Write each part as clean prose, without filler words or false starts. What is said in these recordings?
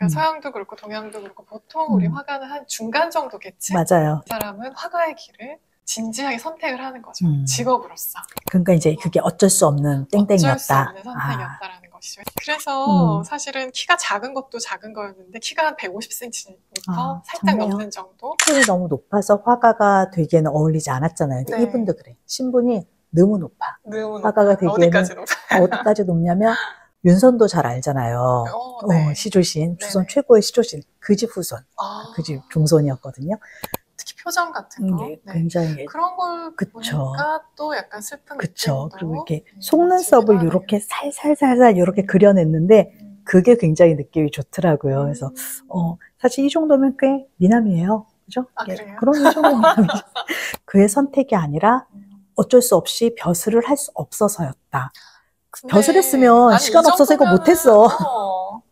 그러니까 서양도 그렇고 동양도 그렇고 보통 우리 화가는 한 중간 정도겠지? 맞아요. 이 사람은 화가의 길을 진지하게 선택을 하는 거죠. 직업으로서. 그러니까 이제 그게 어쩔 수 없는 땡땡이었다. 어쩔 수 없는 선택이었다라는 것이죠. 그래서 사실은 키가 작은 것도 작은 거였는데 키가 한 150cm부터 살짝 작네요. 넘는 정도? 신분이 너무 높아서 화가가 되기에는 어울리지 않았잖아요. 네. 이분도 그래. 신분이 너무 높아. 너무 화가가 되기에는 어디까지 높아? 어디까지 높냐면 윤선도 잘 알잖아요. 네. 시조신, 조선 네네. 최고의 시조신, 그 집 후손, 아, 그 집 종손이었거든요. 특히 표정 같은 거. 네, 굉장히 그런 걸 그쵸. 보니까 또 약간 슬픈 그쵸. 느낌도 그리고 이렇게 속눈썹을 들기도 이렇게 살살살살 이렇게 그려냈는데 그게 굉장히 느낌이 좋더라고요. 그래서 사실 이 정도면 꽤 미남이에요. 그죠? 아, 그래요? 그런 이 정도 미남이죠. 그의 선택이 아니라 어쩔 수 없이 벼슬을 할 수 없어서였다. 근데, 벼슬 했으면 아니, 시간 이 없어서 이거 정도면은, 못했어.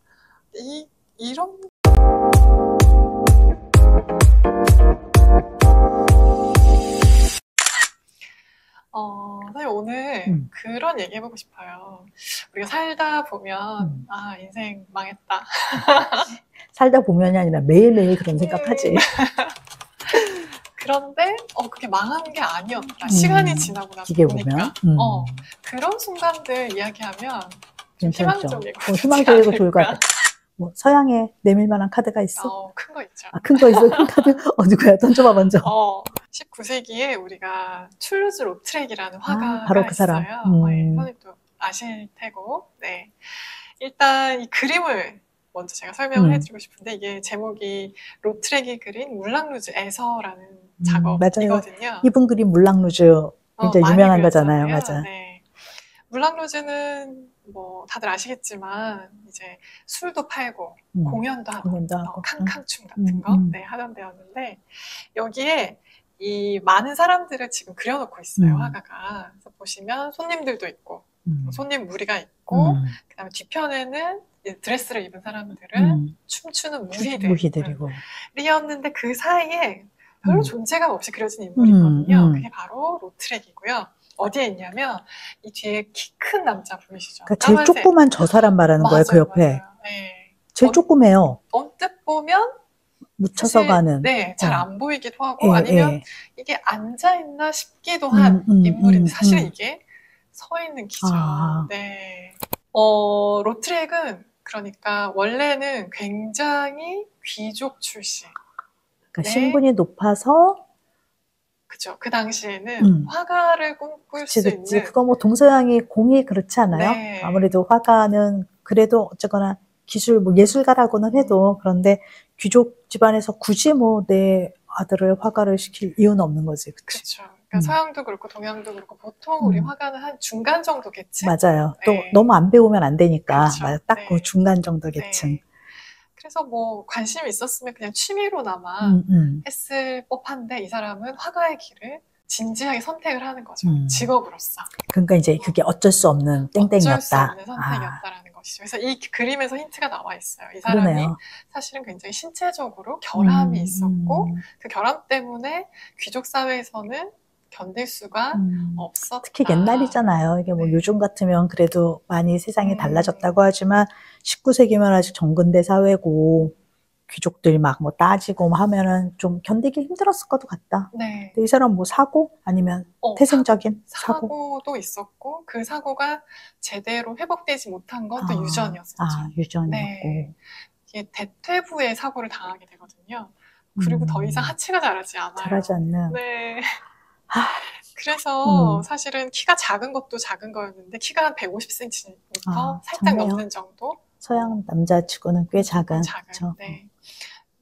이런 사실 오늘 그런 얘기 해보고 싶어요. 우리가 살다 보면 아, 인생 망했다. 살다 보면이 아니라 매일매일 그런 생각하지. 그런데 그게 망한 게 아니었다. 시간이 지나고 나서 이게 보니까 보면 그런 순간들 이야기하면 좀 괜찮죠. 희망적이고 희망적이고 좋을 것 같아. 뭐 서양에 내밀 만한 카드가 있어? 큰 거 있죠. 큰 거 있어? 큰 카드? 누구야? 던져봐 먼저. 19세기에 우리가 툴루즈 로트렉이라는 화가가 바로 그 사람. 있어요. 선생님도 아실 테고. 네. 일단 이 그림을 먼저 제가 설명을 해드리고 싶은데 이게 제목이 로트렉이 그린 물랑루즈에서라는 작업이거든요. 맞아요. 이분 그림 물랑루즈 굉장히 유명한 거잖아요. 맞아. 네. 물랑루즈는 뭐 다들 아시겠지만 이제 술도 팔고 공연도 하고 캉캉춤 같은 거 하던 데였는데 여기에 이 많은 사람들을 지금 그려놓고 있어요. 화가가. 그래서 보시면 손님들도 있고 손님 무리가 있고 그다음에 뒤편에는 드레스를 입은 사람들은 춤추는 무희들이었는데 그 사이에 별로 존재감 없이 그려진 인물이 있거든요. 그게 바로 로트렉이고요. 어디에 있냐면 이 뒤에 키 큰 남자 보이시죠? 그러니까 제일 조그만 저 사람 말하는 거예요. 그 옆에. 네. 제일 조그매요. 언뜻 보면 묻혀서 사실, 가는. 네, 잘 안 보이기도 하고 아니면 이게 앉아있나 싶기도 한 인물인데 사실은 이게 서 있는 기죠. 네. 로트렉은 그러니까 원래는 굉장히 귀족 출신. 그러니까 신분이 높아서 그죠. 그 당시에는 화가를 꿈꿀 수 있는. 그거 뭐 동서양이 공이 그렇지 않아요? 네. 아무래도 화가는 그래도 어쨌거나 기술 뭐 예술가라고는 해도 그런데 귀족 집안에서 굳이 뭐 내 아들을 화가를 시킬 이유는 없는 거지. 그렇죠. 그러니까 서양도 그렇고 동양도 그렇고 보통 우리 화가는 한 중간 정도겠지. 맞아요. 또 너무 안 배우면 안 되니까. 그렇죠. 맞아. 딱 그 중간 정도 계층. 그래서 뭐 관심이 있었으면 그냥 취미로나마 했을 법한데 이 사람은 화가의 길을 진지하게 선택을 하는 거죠. 직업으로서. 그러니까 이제 그게 어쩔 수 없는 땡땡이었다. 어쩔 수 없는 선택이었다라는 것이죠. 그래서 이 그림에서 힌트가 나와 있어요. 이 사람이 그러네요. 사실은 굉장히 신체적으로 결함이 있었고 그 결함 때문에 귀족 사회에서는 견딜 수가 없었다. 특히 옛날이잖아요. 이게 뭐 요즘 같으면 그래도 많이 세상이 달라졌다고 하지만 19세기면 아직 정근대 사회고 귀족들이 막 뭐 따지고 뭐 하면은 좀 견디기 힘들었을 것도 같다. 네. 근데 이 사람 뭐 사고 아니면 태생적인 사고? 사고도 있었고 그 사고가 제대로 회복되지 못한 건 또 유전이었었죠. 유전이었고. 네. 이게 대퇴부의 사고를 당하게 되거든요. 그리고 더 이상 하체가 자라지 않아요. 자라지 않는. 네. 그래서 사실은 키가 작은 것도 작은 거였는데 키가 한 150cm부터 살짝 작네요. 넘는 정도? 서양 남자치고는 꽤 작은. 네.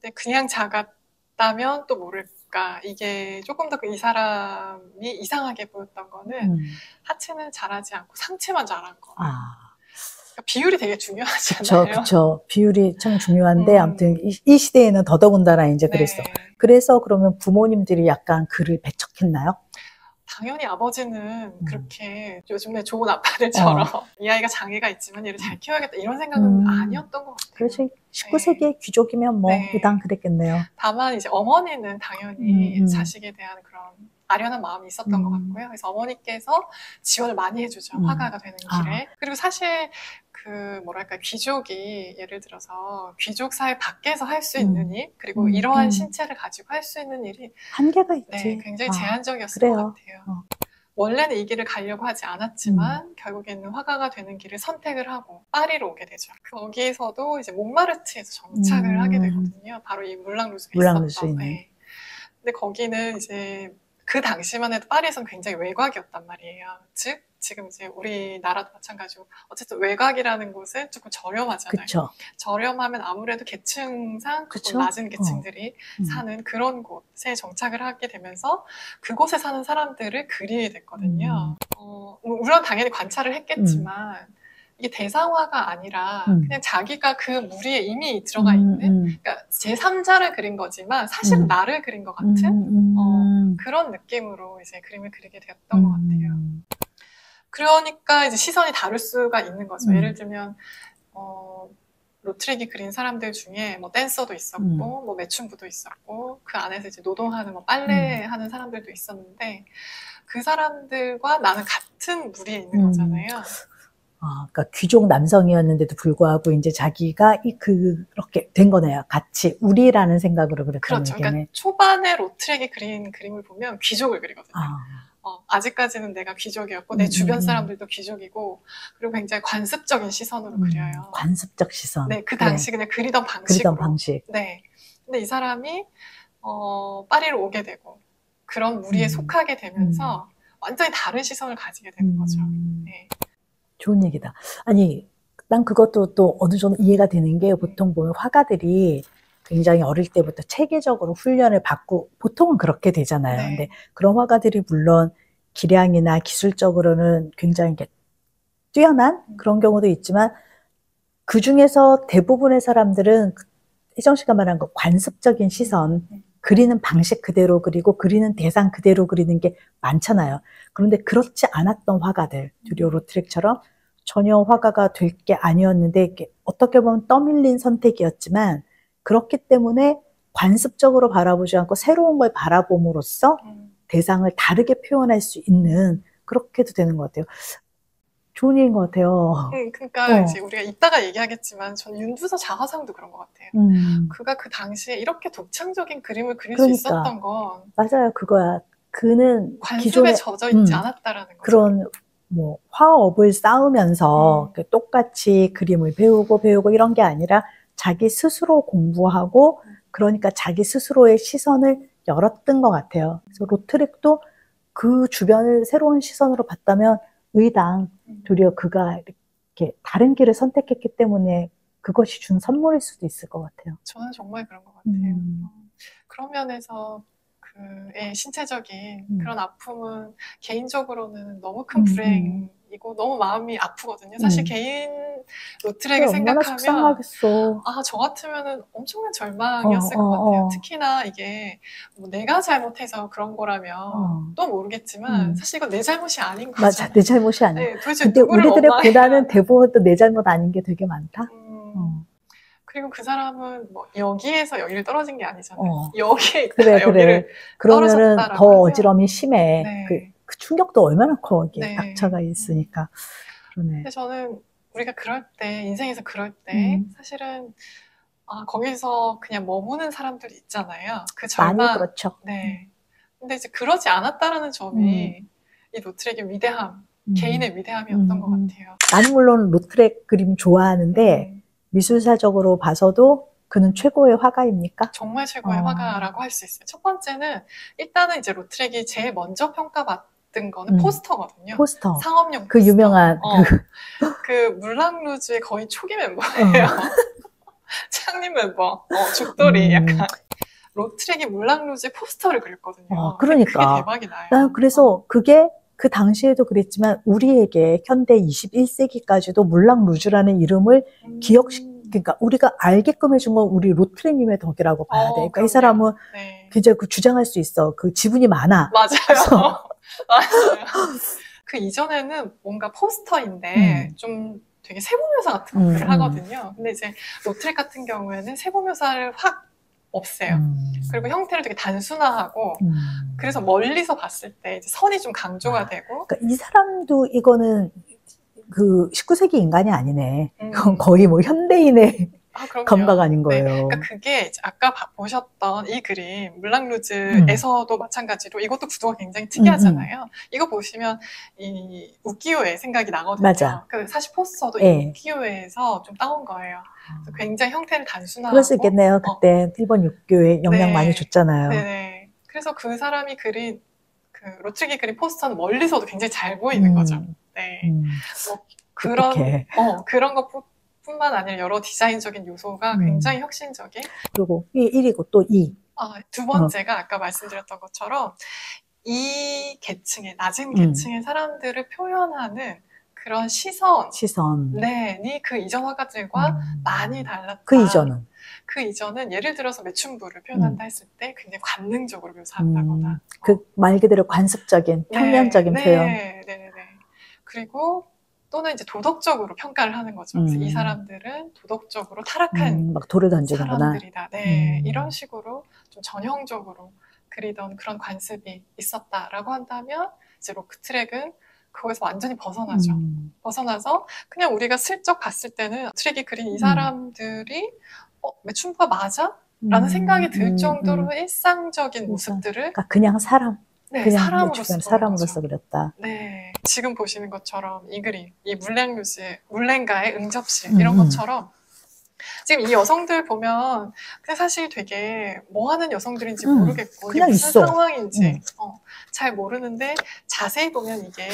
근데 그냥 작았다면 또 모를까. 이게 조금 더 이 사람이 이상하게 보였던 거는 하체는 자라지 않고 상체만 자란 거. 그러니까 비율이 되게 중요하잖아요. 그쵸. 비율이 참 중요한데 아무튼 이 시대에는 더더군다나 이제 그랬어. 그래서 그러면 부모님들이 약간 그를 배척했나요? 당연히 아버지는 그렇게 요즘에 좋은 아빠들처럼 이 아이가 장애가 있지만 얘를 잘 키워야겠다 이런 생각은 아니었던 것 같아요. 그렇지. 19세기의 귀족이면 뭐 일단 그랬겠네요. 다만 이제 어머니는 당연히 자식에 대한 그런 아련한 마음이 있었던 것 같고요. 그래서 어머니께서 지원을 많이 해주죠. 화가가 되는 길에. 그리고 사실 뭐랄까, 귀족이 예를 들어서 귀족 사회 밖에서 할 수 있는 일, 그리고 이러한 신체를 가지고 할 수 있는 일이 한계가 있지. 네, 굉장히 제한적이었을 것 같아요. 원래는 이 길을 가려고 하지 않았지만 결국에는 화가가 되는 길을 선택을 하고 파리로 오게 되죠. 거기에서도 이제 몽마르트에서 정착을 하게 되거든요. 바로 이 물랑루즈가 있었던. 네. 근데 거기는 이제 그 당시만 해도 파리에서는 굉장히 외곽이었단 말이에요. 즉 지금 이제 우리나라도 마찬가지고 어쨌든 외곽이라는 곳은 조금 저렴하잖아요. 그쵸. 저렴하면 아무래도 계층상 조금 낮은 계층들이 사는 그런 곳에 정착을 하게 되면서 그곳에 사는 사람들을 그리게 됐거든요. 물론 당연히 관찰을 했겠지만 이게 대상화가 아니라 그냥 자기가 그 무리에 이미 들어가 있는 그러니까 제3자를 그린 거지만 사실은 나를 그린 것 같은 그런 느낌으로 이제 그림을 그리게 되었던 것 같아요. 그러니까 이제 시선이 다를 수가 있는 거죠. 예를 들면 로트렉이 그린 사람들 중에 뭐 댄서도 있었고 뭐 매춘부도 있었고 그 안에서 이제 노동하는 뭐 빨래 하는 사람들도 있었는데 그 사람들과 나는 같은 무리에 있는 거잖아요. 그러니까 귀족 남성이었는데도 불구하고 이제 자기가 그렇게 된 거네요. 같이 우리라는 생각으로 그랬다는 그렇죠. 그러니까 초반에 로트렉이 그린 그림을 보면 귀족을 그리거든요. 아직까지는 내가 귀족이었고 내 주변 사람들도 귀족이고 그리고 굉장히 관습적인 시선으로 그려요. 관습적 시선. 네, 그 당시 그냥 그리던 방식으로. 방식. 네. 근데 이 사람이 파리로 오게 되고 그런 무리에 속하게 되면서 완전히 다른 시선을 가지게 되는 거죠. 네. 좋은 얘기다. 아니, 난 그것도 또 어느 정도 이해가 되는 게 보통 보면 화가들이 굉장히 어릴 때부터 체계적으로 훈련을 받고 보통은 그렇게 되잖아요. 네. 근데 그런 화가들이 물론 기량이나 기술적으로는 굉장히 뛰어난 그런 경우도 있지만 그 중에서 대부분의 사람들은 혜정 씨가 말한 거 관습적인 시선, 그리는 방식 그대로 그리고 그리는 대상 그대로 그리는 게 많잖아요. 그런데 그렇지 않았던 화가들, 주리오 로트렉처럼 전혀 화가가 될 게 아니었는데 어떻게 보면 떠밀린 선택이었지만 그렇기 때문에 관습적으로 바라보지 않고 새로운 걸 바라봄으로써 대상을 다르게 표현할 수 있는 그렇게도 되는 것 같아요. 좋은 얘기인 것 같아요. 그러니까 이제 우리가 이따가 얘기하겠지만 전 윤두서 자화상도 그런 것 같아요. 그가 그 당시에 이렇게 독창적인 그림을 그릴 수 있었던 건 맞아요. 그거야. 그는 관습에 젖어 있지 않았다라는 거죠. 그런 뭐 화업을 쌓으면서 똑같이 그림을 배우고 이런 게 아니라 자기 스스로 공부하고 그러니까 자기 스스로의 시선을 열었던 것 같아요. 그래서 로트렉도 그 주변을 새로운 시선으로 봤다면 의당 도리어 그가 이렇게 다른 길을 선택했기 때문에 그것이 준 선물일 수도 있을 것 같아요. 저는 정말 그런 것 같아요. 그런 면에서 그의 신체적인 그런 아픔은 개인적으로는 너무 큰 불행이고 너무 마음이 아프거든요. 사실 개인 로트렉을 생각하면 속상하겠어. 저 같으면은 엄청난 절망이었을 것 같아요. 특히나 이게 뭐 내가 잘못해서 그런 거라면 또 모르겠지만 사실 이건 내 잘못이 아닌 거죠. 맞아, 내 잘못이 아니야. 네, 도대체 근데 우리들의 고난은 대부분 또 내 잘못 아닌 게 되게 많다. 그리고 그 사람은 뭐 여기에서 여기를 떨어진 게 아니잖아요. 여기에 그래. 여기를 그러면은 더 어지럼이 심해. 네. 그 충격도 얼마나 커, 이게 닥쳐가 있으니까. 그러네. 근데 저는 우리가 그럴 때, 인생에서 그럴 때, 사실은 거기서 그냥 머무는 사람들이 있잖아요. 그 절망. 많이 그렇죠. 네. 근데 이제 그러지 않았다라는 점이 이 로트렉의 위대함, 개인의 위대함이었던 것 같아요. 나는 물론 로트렉 그림 좋아하는데 미술사적으로 봐서도 그는 최고의 화가입니까? 정말 최고의 화가라고 할 수 있어요. 첫 번째는 일단은 이제 로트렉이 제일 먼저 평가받은 거는 포스터거든요. 포스터. 상업용 그 포스터. 유명한 그 물랑루즈의 거의 초기 멤버예요. 창립 멤버. 죽돌이 약간. 로트렉이 물랑루즈의 포스터를 그렸거든요. 그러니까. 그게 대박이 나요. 난 그래서 그게 그 당시에도 그랬지만 우리에게 현대 21세기까지도 물랑루즈라는 이름을 그러니까 우리가 알게끔 해준 건 우리 로트렉님의 덕이라고 봐야 돼. 그러니까 이 사람은 굉장히 주장할 수 있어. 그 지분이 많아. 맞아요. 맞아요. 그 이전에는 뭔가 포스터인데 좀 되게 세부묘사 같은 것들을 하거든요. 근데 이제 로트렉 같은 경우에는 세부묘사를 확 없애요. 그리고 형태를 되게 단순화하고 그래서 멀리서 봤을 때 이제 선이 좀 강조가 되고. 그러니까 이 사람도 이거는 그 19세기 인간이 아니네. 거의 뭐 현대인의 감각 아닌 거예요. 네. 그러니까 그게 아까 보셨던 이 그림 물랑루즈에서도 마찬가지로 이것도 구도가 굉장히 특이하잖아요. 이거 보시면 이 우키요에 생각이 나거든요. 맞아. 사실 포스터도 이 우키요에서 좀 따온 거예요. 굉장히 형태를 단순화하고. 그럴 수 있겠네요. 그때 일본 육교에 영향 많이 줬잖아요. 네네. 그래서 그 사람이 그린 그 로트릭이 그린 포스터는 멀리서도 굉장히 잘 보이는 거죠. 네. 뭐 그런 것뿐만 아니라 여러 디자인적인 요소가 굉장히 혁신적인. 그리고 1이고 또 2. 두 번째가 아까 말씀드렸던 것처럼 이 계층의 낮은 계층의 사람들을 표현하는 그런 시선. 네, 그 이전 화가들과 많이 달랐다. 그 이전은 예를 들어서 매춘부를 표현한다 했을 때 굉장히 관능적으로 묘사한다거나. 그 말 그대로 관습적인, 평면적인 표현. 그리고 또는 이제 도덕적으로 평가를 하는 거죠. 그래서 이 사람들은 도덕적으로 타락한 막 돌을 던지는구나. 사람들이다. 네, 이런 식으로 좀 전형적으로 그리던 그런 관습이 있었다라고 한다면 이제 로크트랙은 그거에서 완전히 벗어나죠. 벗어나서 그냥 우리가 슬쩍 봤을 때는 트랙이 그린 이 사람들이 매춘부가 맞아? 라는 생각이 들 정도로 일상적인 모습들을. 그러니까 그냥 사람. 네, 그냥 사람으로서 그렸다. 네, 지금 보시는 것처럼 이 그림, 이 물랭가의 응접실 이런 것처럼 지금 이 여성들 보면 그냥 사실 되게 뭐 하는 여성들인지 모르겠고 그냥 무슨 있어. 상황인지 잘 모르는데 자세히 보면 이게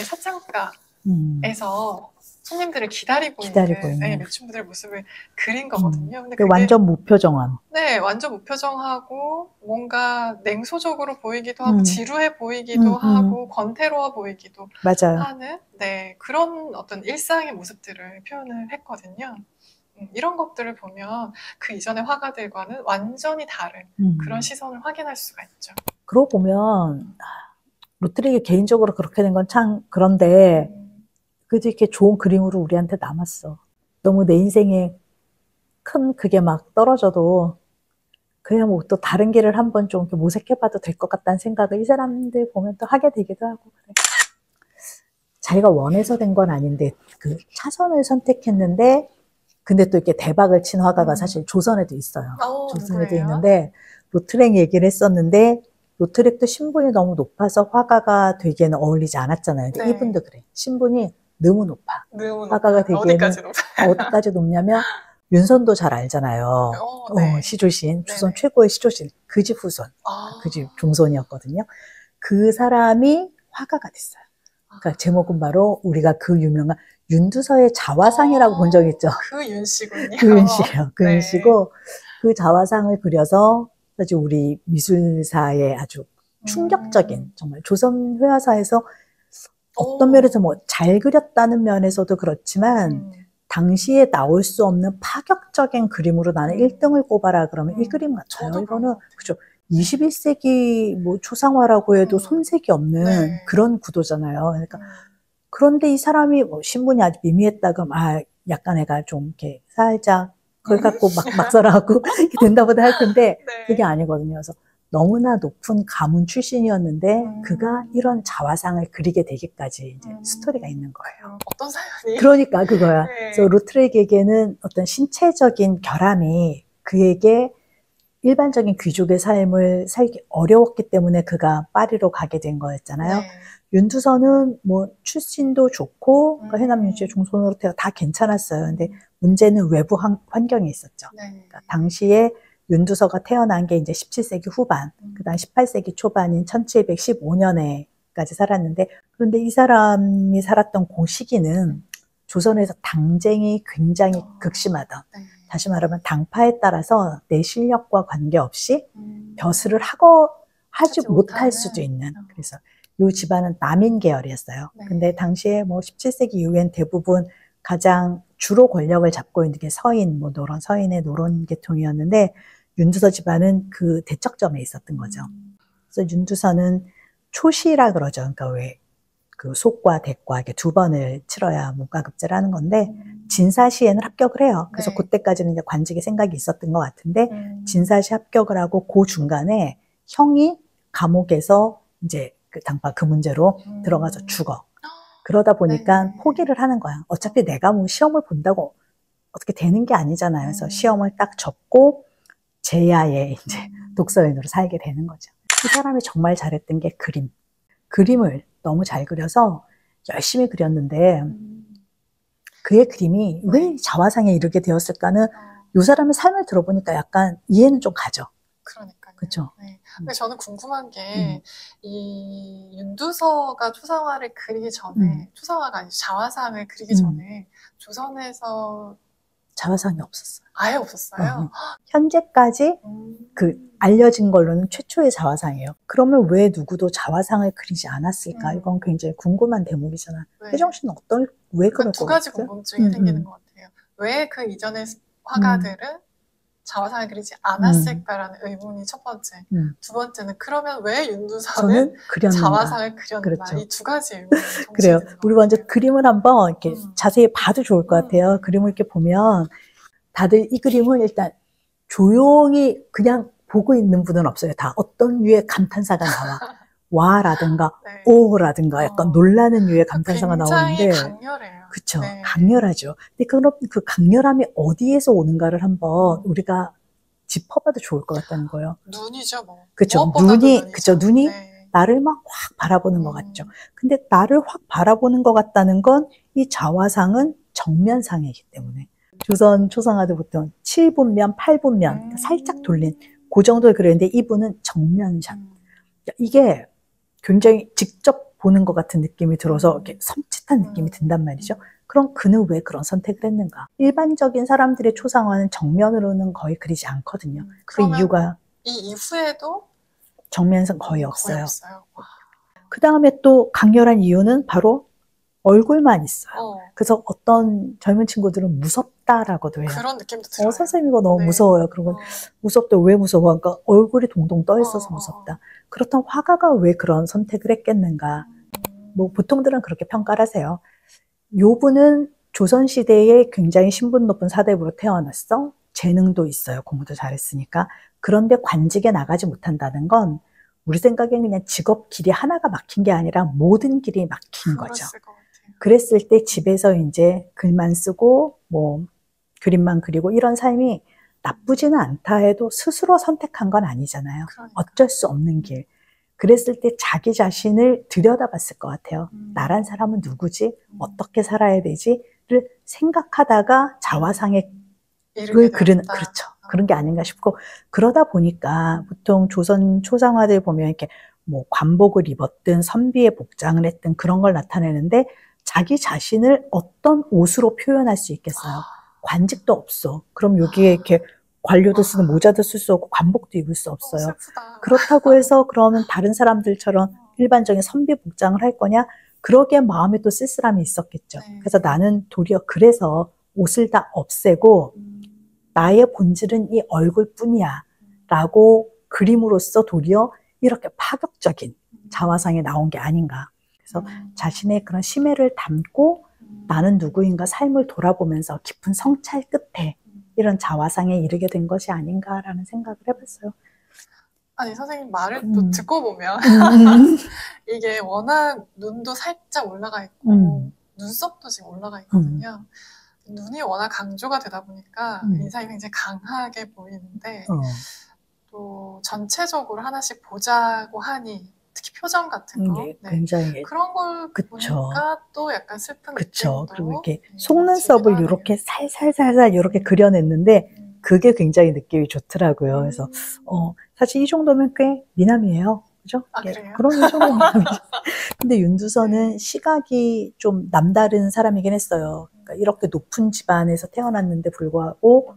사창가에서 손님들을 기다리고 있는 매춘부들의 모습을 그린 거거든요. 근데 그게 완전 무표정한. 네, 완전 무표정하고 뭔가 냉소적으로 보이기도 하고 지루해 보이기도 하고 권태로워 보이기도 하는 그런 어떤 일상의 모습들을 표현을 했거든요. 이런 것들을 보면 그 이전의 화가들과는 완전히 다른 그런 시선을 확인할 수가 있죠. 그러고 보면 로트릭이 개인적으로 그렇게 된 건 참 그런데 그래도 이렇게 좋은 그림으로 우리한테 남았어. 너무 내 인생에 큰 그게 막 떨어져도 그냥 뭐 또 다른 길을 한번 좀 모색해봐도 될 것 같다는 생각을 이 사람들 보면 또 하게 되기도 하고 그래. 자기가 원해서 된 건 아닌데 그 차선을 선택했는데 근데 또 이렇게 대박을 친 화가가 사실 조선에도 있어요. 조선에도 그래요? 있는데 로트렉 얘기를 했었는데 로트렉도 신분이 너무 높아서 화가가 되기에는 어울리지 않았잖아요. 근데 이분도 그래. 신분이 너무 높아. 화가가 되기에는 어디까지 높냐면 윤선도 잘 알잖아요. 시조신, 조선 최고의 시조신, 그 집 후손, 그 집 종손이었거든요. 그 사람이 화가가 됐어요. 그러니까 제목은 바로 우리가 그 유명한 윤두서의 자화상이라고 본 적이 있죠. 그 윤씨군요. 그 윤씨예요. 그 윤씨고 그 자화상을 그려서 사실 우리 미술사에 아주 충격적인 정말 조선 회화사에서 어떤 면에서 뭐 잘 그렸다는 면에서도 그렇지만 당시에 나올 수 없는 파격적인 그림으로 나는 1등을 꼽아라 그러면 이 그림 같아요. 이거는 그죠. 21세기 뭐 초상화라고 해도 손색이 없는 그런 구도잖아요. 그러니까 그런데 이 사람이 뭐 신분이 아주 미미했다 그러면 약간 애가 좀 이렇게 살짝 그걸 갖고 막 살아갖고 된다 보다 할 텐데 그게 아니거든요. 그래서 너무나 높은 가문 출신이었는데 그가 이런 자화상을 그리게 되기까지 이제 스토리가 있는 거예요. 어떤 사연이? 그러니까 그거야. 그래서 로트렉에게는 어떤 신체적인 결함이 그에게 일반적인 귀족의 삶을 살기 어려웠기 때문에 그가 파리로 가게 된 거였잖아요. 윤두서는 뭐 출신도 좋고 그러니까 해남 윤씨의 종손으로 다 괜찮았어요. 근데 문제는 외부 환경이 있었죠. 그러니까 당시에 윤두서가 태어난 게 이제 17세기 후반, 그다음 18세기 초반인 1715년에까지 살았는데 그런데 이 사람이 살았던 그 시기는 조선에서 당쟁이 굉장히 극심하던 다시 말하면 당파에 따라서 내 실력과 관계없이 벼슬을 하지 못할 수도 있는 그래서 이 집안은 남인 계열이었어요. 근데 당시에 뭐 17세기 이후엔 대부분 가장 주로 권력을 잡고 있는 게 서인, 뭐 노론, 서인의 노론 계통이었는데 윤두서 집안은 그 대척점에 있었던 거죠. 그래서 윤두서는 초시라 그러죠. 그러니까 왜 그 속과 대과 이렇게 두 번을 치러야 문과급제를 하는 건데 진사시에는 합격을 해요. 그래서 그때까지는 이제 관직의 생각이 있었던 것 같은데 진사시 합격을 하고 그 중간에 형이 감옥에서 이제 그 당파 그 문제로 들어가서 죽어. 그러다 보니까 네. 포기를 하는 거야. 어차피 내가 뭐 시험을 본다고 어떻게 되는 게 아니잖아요. 그래서 시험을 딱 접고 제야의 이제 독서인으로 살게 되는 거죠. 이 사람이 정말 잘했던 게 그림을 너무 잘 그려서 열심히 그렸는데 그의 그림이 왜 자화상에 이르게 되었을까는 이 사람의 삶을 들어보니까 약간 이해는 좀 가죠. 그러니까요. 그렇죠. 네. 근데 저는 궁금한 게 이 윤두서가 초상화를 그리기 전에 초상화가 아니고 자화상을 그리기 전에 조선에서 자화상이 없었어요. 아예 없었어요? 현재까지 그 알려진 걸로는 최초의 자화상이에요. 그러면 왜 누구도 자화상을 그리지 않았을까? 이건 굉장히 궁금한 대목이잖아. 네. 혜정 씨는 왜 그럴 두 것 가지 같아요? 궁금증이 생기는 것 같아요. 왜 그 이전의 화가들은 자화상을 그리지 않았을까라는 의문이 첫 번째. 두 번째는 그러면 왜 윤두서는 자화상을 그렸나? 그렇죠. 이 두 가지 의문이 그래요. 우리 먼저 그림을 한번 이렇게 자세히 봐도 좋을 것 같아요. 그림을 이렇게 보면 다들 이 그림을 일단 조용히 그냥 보고 있는 분은 없어요. 다 어떤 류의 감탄사가 나와. 와라든가 네. 오라든가 약간 놀라는 류의 감탄사가 나오는데 굉장히 강렬해요. 그쵸. 네. 강렬하죠. 근데 그럼 그 강렬함이 어디에서 오는가를 한번 우리가 짚어봐도 좋을 것 같다는 거예요. 눈이죠, 뭐. 그쵸. 눈이 네. 나를 막 확 바라보는 것 같죠. 근데 나를 확 바라보는 것 같다는 건 이 자화상은 정면상이기 때문에. 조선 초상화도 보통 7분면, 8분면 살짝 돌린 그 정도를 그렸는데 이분은 정면샷. 이게 굉장히 직접 보는 것 같은 느낌이 들어서 이렇게 섬찟한 느낌이 든단 말이죠. 그럼 그는 왜 그런 선택을 했는가? 일반적인 사람들의 초상화는 정면으로는 거의 그리지 않거든요. 그 이유가 이 이후에도 정면은 거의 없어요. 그 다음에 또 강렬한 이유는 바로 얼굴만 있어요. 그래서 어떤 젊은 친구들은 무섭다라고도 해요. 그런 느낌도 들어요. 선생님 이거 너무 무서워요. 그러면 무섭다. 왜 무서워? 그러니까 얼굴이 동동 떠 있어서 무섭다. 그렇다면 화가가 왜 그런 선택을 했겠는가? 뭐 보통들은 그렇게 평가를 하세요. 요 분은 조선시대에 굉장히 신분 높은 사대부로 태어났어. 재능도 있어요. 공부도 잘했으니까. 그런데 관직에 나가지 못한다는 건 우리 생각엔 그냥 직업 길이 하나가 막힌 게 아니라 모든 길이 막힌 거죠. 그랬을 때 집에서 이제 글만 쓰고 뭐 그림만 그리고 이런 삶이 나쁘지는 않다 해도 스스로 선택한 건 아니잖아요. 어쩔 수 없는 길. 그랬을 때 자기 자신을 들여다봤을 것 같아요. 나란 사람은 누구지? 어떻게 살아야 되지?를 생각하다가 자화상에 그런 그런 게 아닌가 싶고 그러다 보니까 보통 조선 초상화들 보면 이렇게 뭐 관복을 입었든 선비의 복장을 했든 그런 걸 나타내는데 자기 자신을 어떤 옷으로 표현할 수 있겠어요? 관직도 없어. 그럼 여기에 이렇게 관료도 쓰는 모자도 쓸 수 없고 관복도 입을 수 없어요. 그렇다고 해서 그러면 다른 사람들처럼 일반적인 선비 복장을 할 거냐? 그러기에 마음에 또 쓸쓸함이 있었겠죠. 그래서 나는 도리어 그래서 옷을 다 없애고 나의 본질은 이 얼굴뿐이야 라고 그림으로써 도리어 이렇게 파격적인 자화상이 나온 게 아닌가. 그래서 자신의 그런 심애를 담고 나는 누구인가 삶을 돌아보면서 깊은 성찰 끝에 이런 자화상에 이르게 된 것이 아닌가라는 생각을 해봤어요. 아니 선생님 말을 또 듣고 보면 이게 워낙 눈도 살짝 올라가 있고 눈썹도 지금 올라가 있거든요. 눈이 워낙 강조가 되다 보니까 인상이 굉장히 강하게 보이는데 또 전체적으로 하나씩 보자고 하니 특히 표정 같은 거 굉장히 그런 걸 보니까 또 약간 슬픈 느낌도 그리고 이렇게 속눈썹을 이렇게 살살살살 이렇게 그려냈는데 그게 굉장히 느낌이 좋더라고요. 그래서 사실 이 정도면 꽤 미남이에요. 그죠? 그래요? 그럼 이 정도 미남이죠. 근데 윤두서는 시각이 좀 남다른 사람이긴 했어요. 그러니까 이렇게 높은 집안에서 태어났는데 불구하고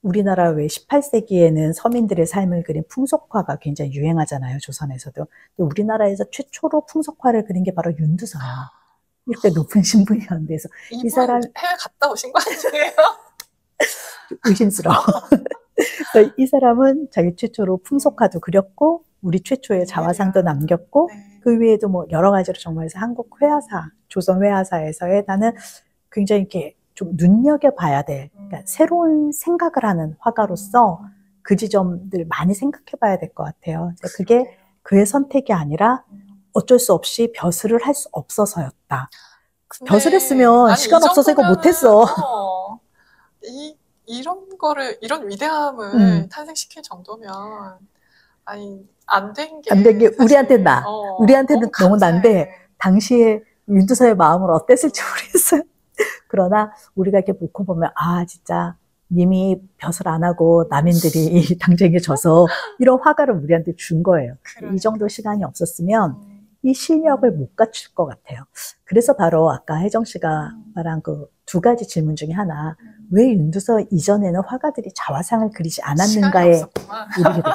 우리나라 왜 18세기에는 서민들의 삶을 그린 풍속화가 굉장히 유행하잖아요. 조선에서도. 근데 우리나라에서 최초로 풍속화를 그린 게 바로 윤두서예요. 이렇게 높은 신분이었는데 그래서 이 사람 해외 갔다 오신 거 아니에요? 의심스러워. 그래서 이 사람은 자기 최초로 풍속화도 그렸고 우리 최초의 자화상도 남겼고 그 외에도 뭐 여러 가지로 정말 한국 회화사, 조선 회화사에서의 나는 굉장히 이렇게 좀 눈여겨봐야 될 그러니까 새로운 생각을 하는 화가로서 그 지점들 많이 생각해봐야 될 것 같아요. 그게 그의 선택이 아니라 어쩔 수 없이 벼슬을 할 수 없어서였다. 벼슬 했으면 아니, 시간 없어서 이거 못했어. 이런 위대함을 탄생시킬 정도면, 아니, 안 된 게. 안 된 게 우리한테는 나. 우리한테는 너무 난데, 당시에 윤두서의 마음을 어땠을지 모르겠어요. 그러나 우리가 이렇게 놓고 보면, 아, 진짜, 님이 벼슬 안 하고 남인들이 당쟁에 져서 이런 화가를 우리한테 준 거예요. 이 정도 시간이 없었으면 이 실력을 못 갖출 것 같아요. 그래서 바로 아까 혜정 씨가 말한 그 두 가지 질문 중에 하나, 왜 윤두서 이전에는 화가들이 자화상을 그리지 않았는가에 이르게 돼.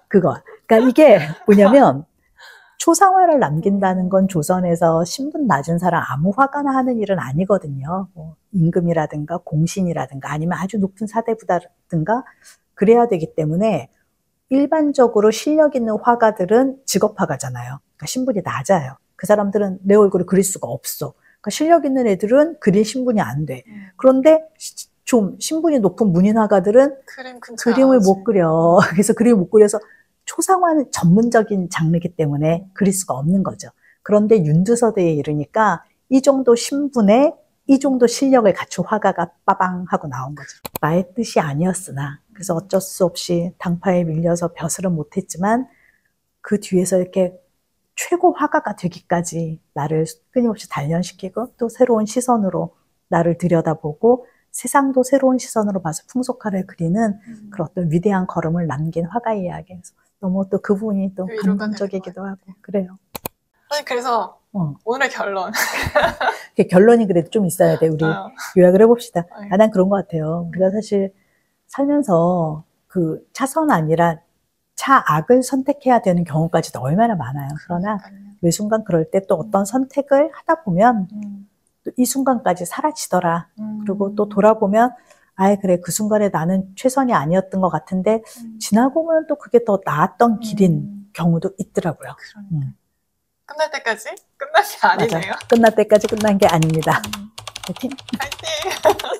그거. 그러니까 이게 뭐냐면 초상화를 남긴다는 건 조선에서 신분 낮은 사람 아무 화가나 하는 일은 아니거든요. 뭐 임금이라든가 공신이라든가 아니면 아주 높은 사대부다든가 그래야 되기 때문에 일반적으로 실력 있는 화가들은 직업화가잖아요. 그러니까 신분이 낮아요. 그 사람들은 내 얼굴을 그릴 수가 없어. 그러니까 실력 있는 애들은 그릴 신분이 안 돼. 그런데 좀 신분이 높은 문인 화가들은 그림을 못 그려. 그래서 그림을 못 그려서 초상화는 전문적인 장르이기 때문에 그릴 수가 없는 거죠. 그런데 윤두서대에 이르니까 이 정도 신분에 이 정도 실력을 갖춘 화가가 빠방 하고 나온 거죠. 나의 뜻이 아니었으나 그래서 어쩔 수 없이 당파에 밀려서 벼슬은 못했지만 그 뒤에서 이렇게 최고 화가가 되기까지 나를 끊임없이 단련시키고 또 새로운 시선으로 나를 들여다보고 세상도 새로운 시선으로 봐서 풍속화를 그리는 그런 어떤 위대한 걸음을 남긴 화가의 이야기에서 너무 또 그 부분이 또 감동적이기도 하고 그래요. 아니 그래서 오늘의 결론. 결론이 그래도 좀 있어야 돼. 우리 요약을 해봅시다. 난 그런 것 같아요. 우리가 사실 살면서 그 차선 아니라 차악을 선택해야 되는 경우까지도 얼마나 많아요. 그러나 매 순간 그럴 때 또 어떤 선택을 하다 보면 또 이 순간까지 사라지더라. 그리고 또 돌아보면 아예 그래 그 순간에 나는 최선이 아니었던 것 같은데 지나고 보면 또 그게 더 나았던 길인 경우도 있더라고요. 끝날 때까지 끝난 게 아니네요. 맞아. 끝날 때까지 끝난 게 아닙니다. 파이팅! 파이팅!